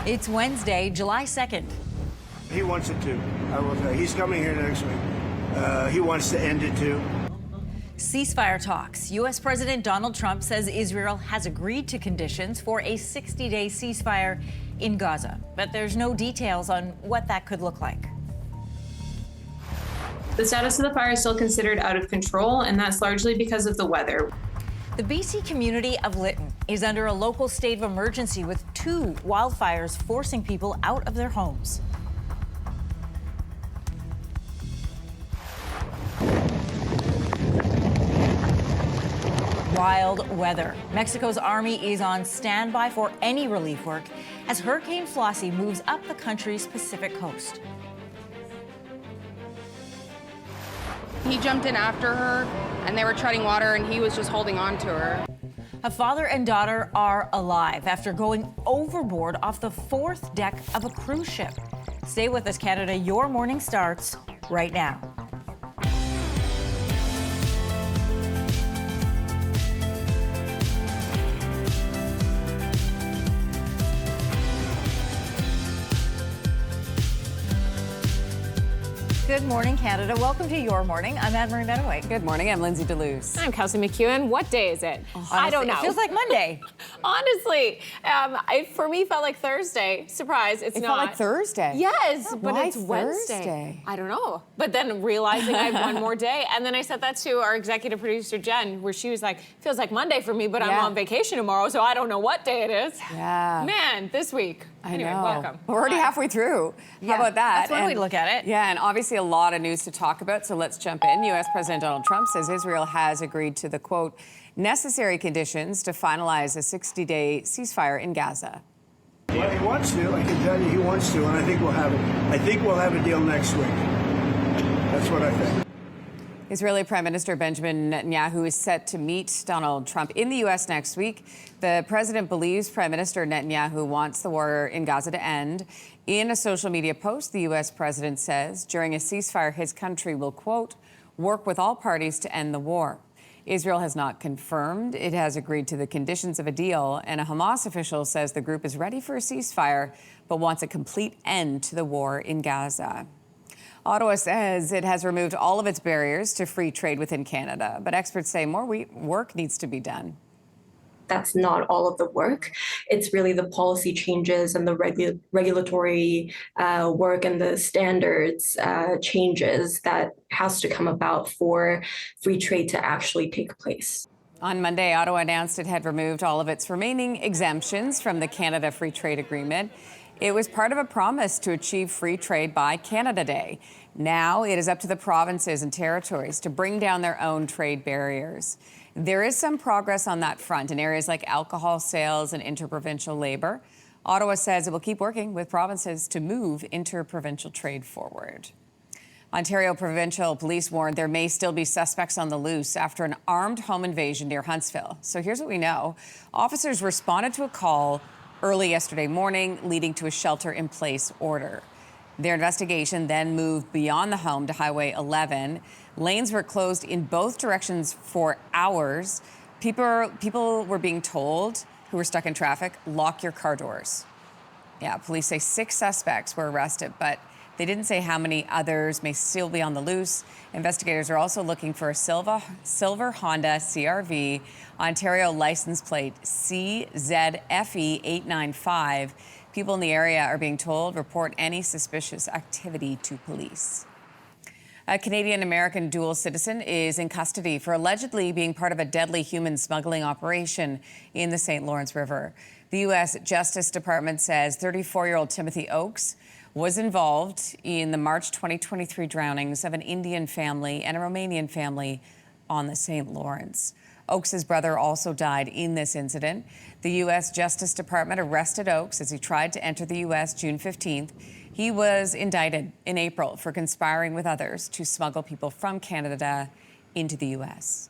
It's Wednesday, July 2nd. He wants it too. I will tell you. He's coming here next week. He wants to end it too. Ceasefire talks. U.S. President Donald Trump says Israel has agreed to conditions for a 60-day ceasefire in Gaza, but there's no details on what that could look like. The status of the fire is still considered out of control, and that's largely because of the weather. The BC community of Lytton is under a local state of emergency with 2 wildfires forcing people out of their homes. Wild weather. Mexico's army is on standby for any relief work as Hurricane Flossie moves up the country's Pacific coast. He jumped in after her, and they were treading water, and he was just holding on to her. A father and daughter are alive after going overboard off the 4th deck of a cruise ship. Stay with us, Canada. Your morning starts right now. Good morning, Canada. Welcome to Your Morning. I'm Anne-Marie Mediwake. Good morning. I'm Lindsey Deluce. I'm Kelsey McEwen. What day is it? Honestly, I don't know. It feels like Monday. Honestly, it for me felt like Thursday. Surprise, it's not. It felt like Thursday. Yes, but Why it's Wednesday. Thursday? I don't know. But then realizing I have one more day, and then I said that to our executive producer Jen, where she was like, "Feels like Monday for me, but I'm on vacation tomorrow, so I don't know what day it is." Yeah. Man, this week. Anyway, I know. welcome. We're already halfway through. How about that? That's one way to look at it. Yeah, and obviously a lot of news to talk about, so let's jump in. U.S. President Donald Trump says Israel has agreed to the, quote, necessary conditions to finalize a 60-day ceasefire in Gaza. Well, he wants to. I can tell you he wants to, and I think we'll have it. I think we'll have a deal next week. That's what I think. Israeli Prime Minister Benjamin Netanyahu is set to meet Donald Trump in the U.S. next week. The president believes Prime Minister Netanyahu wants the war in Gaza to end. In a social media post, the U.S. president says during a ceasefire, his country will, quote, work with all parties to end the war. Israel has not confirmed it has agreed to the conditions of a deal, and a Hamas official says the group is ready for a ceasefire but wants a complete end to the war in Gaza. Ottawa says it has removed all of its barriers to free trade within Canada, but experts say more work needs to be done. That's not all of the work. It's really the policy changes and the regulatory work and the standards changes that has to come about for free trade to actually take place. On Monday, Ottawa announced it had removed all of its remaining exemptions from the Canada Free Trade Agreement. It was part of a promise to achieve free trade by Canada Day. Now it is up to the provinces and territories to bring down their own trade barriers. There is some progress on that front in areas like alcohol sales and interprovincial labor. Ottawa says it will keep working with provinces to move interprovincial trade forward. Ontario Provincial Police warned there may still be suspects on the loose after an armed home invasion near Huntsville. So here's what we know. Officers responded to a call early yesterday morning, leading to a shelter-in-place order. Their investigation then moved beyond the home to Highway 11. Lanes were closed in both directions for hours. People were being told, who were stuck in traffic, lock your car doors. Yeah, police say 6 suspects were arrested, but they didn't say how many others may still be on the loose. Investigators are also looking for a silver Honda CRV, Ontario license plate CZFE895. People in the area are being told report any suspicious activity to police. A Canadian-American dual citizen is in custody for allegedly being part of a deadly human smuggling operation in the St. Lawrence River. The U.S. Justice Department says 34-year-old Timothy Oakes was involved in the March 2023 drownings of an Indian family and a Romanian family on the St. Lawrence. Oakes' brother also died in this incident. The U.S. Justice Department arrested Oakes as he tried to enter the U.S. June 15th. He was indicted in April for conspiring with others to smuggle people from Canada into the U.S.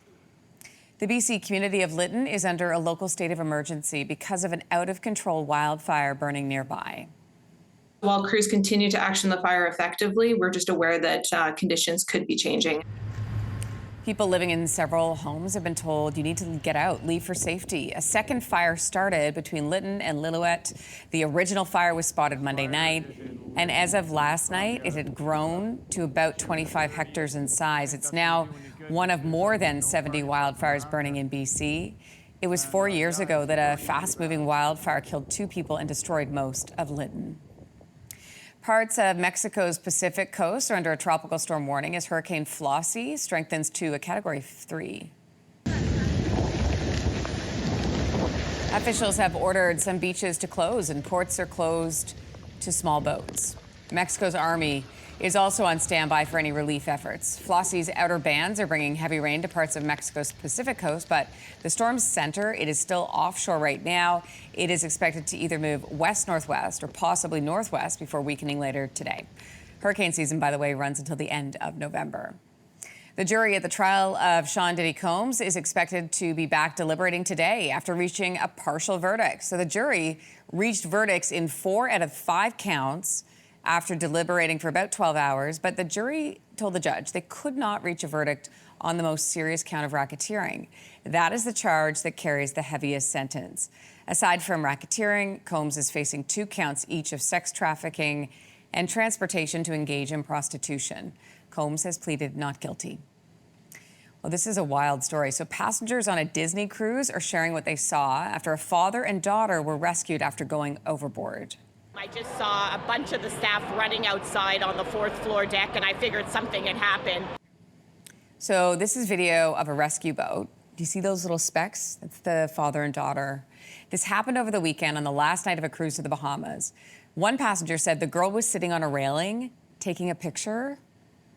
The BC community of Lytton is under a local state of emergency because of an out-of-control wildfire burning nearby. While crews continue to action the fire effectively, we're just aware that conditions could be changing. People living in several homes have been told you need to get out, leave for safety. A second fire started between Lytton and Lillooet. The original fire was spotted Monday night, and as of last night, it had grown to about 25 hectares in size. It's now one of more than 70 wildfires burning in BC. It was 4 years ago that a fast-moving wildfire killed 2 people and destroyed most of Lytton. Parts of Mexico's Pacific coast are under a tropical storm warning as Hurricane Flossie strengthens to a Category 3. Officials have ordered some beaches to close and ports are closed to small boats. Mexico's army is also on standby for any relief efforts. Flossie's outer bands are bringing heavy rain to parts of Mexico's Pacific coast, but the storm's center, it is still offshore right now. It is expected to either move west-northwest or possibly northwest before weakening later today. Hurricane season, by the way, runs until the end of November. The jury at the trial of Sean Diddy Combs is expected to be back deliberating today after reaching a partial verdict. So the jury reached verdicts in 4 out of 5 counts after deliberating for about 12 hours, but the jury told the judge they could not reach a verdict on the most serious count of racketeering. That is the charge that carries the heaviest sentence. Aside from racketeering, Combs is facing 2 counts each of sex trafficking and transportation to engage in prostitution. Combs has pleaded not guilty. Well, this is a wild story. So passengers on a Disney cruise are sharing what they saw after a father and daughter were rescued after going overboard. I just saw a bunch of the staff running outside on the 4th floor deck, and I figured something had happened. So this is video of a rescue boat. Do you see those little specks? That's the father and daughter. This happened over the weekend on the last night of a cruise to the Bahamas. One passenger said the girl was sitting on a railing taking a picture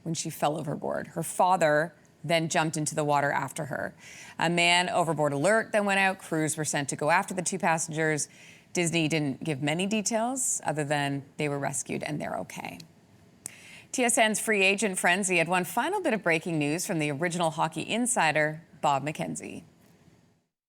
when she fell overboard. Her father then jumped into the water after her. A man overboard alert then went out. Crews were sent to go after the 2 passengers. Disney didn't give many details other than they were rescued and they're okay. TSN's free agent frenzy had one final bit of breaking news from the original hockey insider, Bob McKenzie.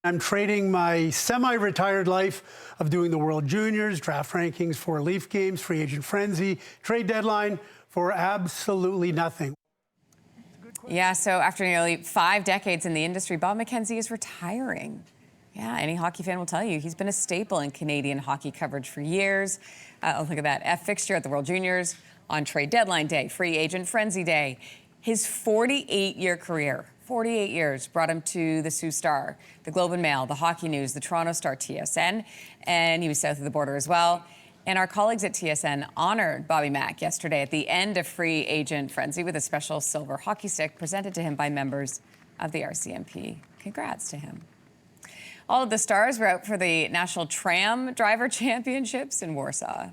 I'm trading my semi-retired life of doing the World Juniors, draft rankings for Leaf games, free agent frenzy, trade deadline for absolutely nothing. Yeah, so after nearly 5 decades in the industry, Bob McKenzie is retiring. Yeah, any hockey fan will tell you he's been a staple in Canadian hockey coverage for years. Oh, look at that. F fixture at the World Juniors, on trade deadline day, free agent frenzy day. His 48-year career, 48 years, brought him to the Sioux Star, the Globe and Mail, the Hockey News, the Toronto Star, TSN, and he was south of the border as well. And our colleagues at TSN honored Bobby Mack yesterday at the end of free agent frenzy with a special silver hockey stick presented to him by members of the RCMP. Congrats to him. All of the stars were out for the National Tram Driver Championships in Warsaw.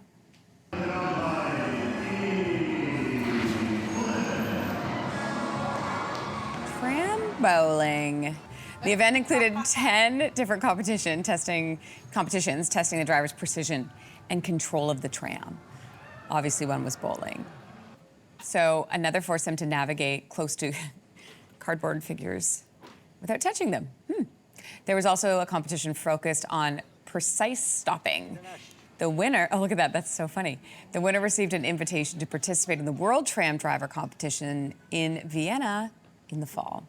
Tram bowling. The event included 10 different competitions testing the driver's precision and control of the tram. Obviously, one was bowling. So another forced them to navigate close to cardboard figures without touching them. There was also a competition focused on precise stopping. The winner, oh, look at that, that's so funny. The winner received an invitation to participate in the World Tram Driver Competition in Vienna in the fall.